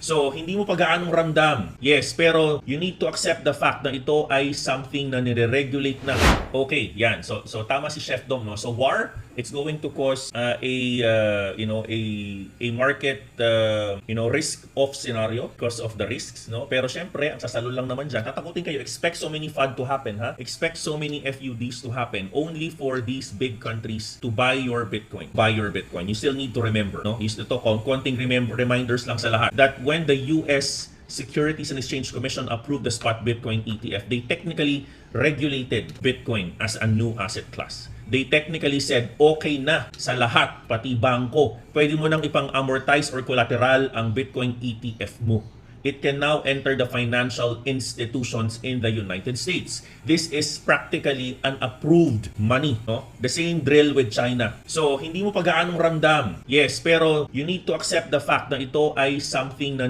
So, hindi mo pa gaanong ramdam. Yes, pero you need to accept the fact na ito ay something na nire-regulate na. Okay, yan. So tama si Chef Dom, no? So war, it's going to cause a market risk off scenario because of the risks, no? Pero syempre, ang sasalo lang naman diyan, tatakutin kayo, expect so many FUD to happen, ha? Expect so many FUDs to happen only for these big countries to buy your Bitcoin. Buy your Bitcoin. You still need to remember, no? Ito konting reminders lang sa lahat that when the US Securities and Exchange Commission approved the spot Bitcoin ETF, they technically regulated Bitcoin as a new asset class. They technically said, okay na sa lahat, pati bangko. Pwede mo nang ipang-amortize or collateral ang Bitcoin ETF mo. It can now enter the financial institutions in the United States. This is practically an approved money, no? The same drill with China. So, hindi mo pa gaanong ramdam. Yes, pero you need to accept the fact na ito ay something na